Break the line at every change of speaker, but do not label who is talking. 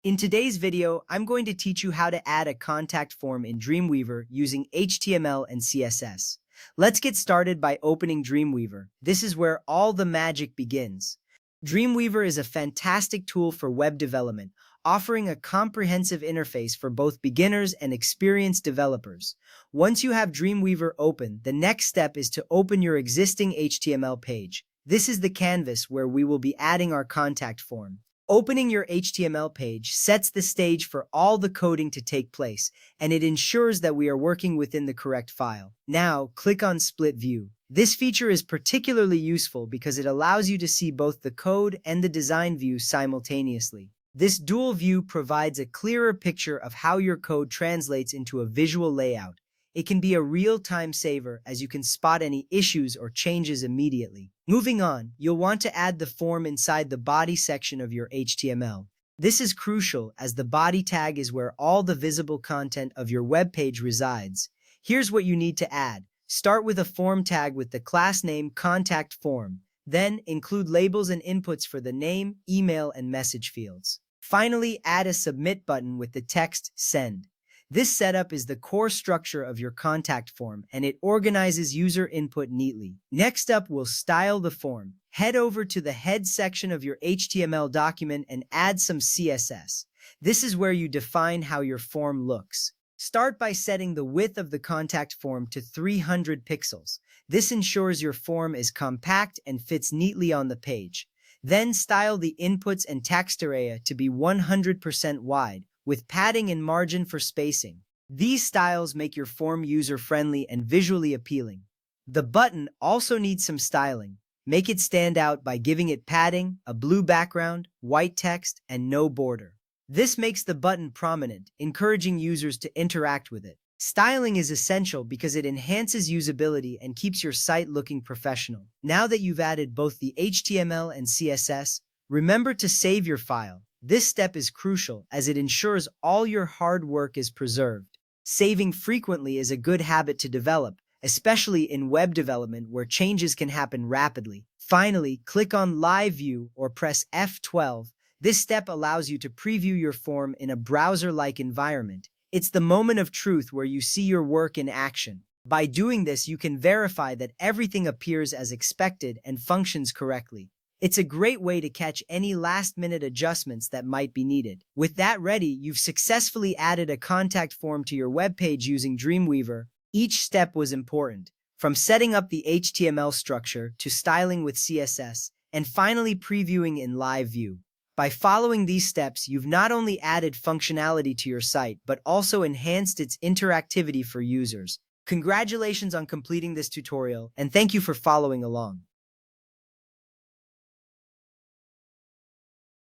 In today's video, I'm going to teach you how to add a contact form in Dreamweaver using HTML and CSS. Let's get started by opening Dreamweaver. This is where all the magic begins. Dreamweaver is a fantastic tool for web development, offering a comprehensive interface for both beginners and experienced developers. Once you have Dreamweaver open, the next step is to open your existing HTML page. This is the canvas where we will be adding our contact form. Opening your HTML page sets the stage for all the coding to take place, and it ensures that we are working within the correct file. Now, click on Split View. This feature is particularly useful because it allows you to see both the code and the design view simultaneously. This dual view provides a clearer picture of how your code translates into a visual layout. It can be a real-time saver as you can spot any issues or changes immediately. Moving on, you'll want to add the form inside the body section of your HTML. This is crucial as the body tag is where all the visible content of your web page resides. Here's what you need to add. Start with a form tag with the class name contact form. Then include labels and inputs for the name, email, and message fields. Finally, add a submit button with the text send. This setup is the core structure of your contact form, and it organizes user input neatly. Next up, we'll style the form. Head over to the head section of your HTML document and add some CSS. This is where you define how your form looks. Start by setting the width of the contact form to 300 pixels. This ensures your form is compact and fits neatly on the page. Then style the inputs and text area to be 100% wide, with padding and margin for spacing. These styles make your form user-friendly and visually appealing. The button also needs some styling. Make it stand out by giving it padding, a blue background, white text, and no border. This makes the button prominent, encouraging users to interact with it. Styling is essential because it enhances usability and keeps your site looking professional. Now that you've added both the HTML and CSS, remember to save your file. This step is crucial as it ensures all your hard work is preserved. Saving frequently is a good habit to develop, especially in web development where changes can happen rapidly. Finally, click on Live View or press F12. This step allows you to preview your form in a browser-like environment. It's the moment of truth where you see your work in action. By doing this, you can verify that everything appears as expected and functions correctly. It's a great way to catch any last-minute adjustments that might be needed. With that ready, you've successfully added a contact form to your web page using Dreamweaver. Each step was important, from setting up the HTML structure to styling with CSS, and finally previewing in live view. By following these steps, you've not only added functionality to your site, but also enhanced its interactivity for users. Congratulations on completing this tutorial, and thank you for following along.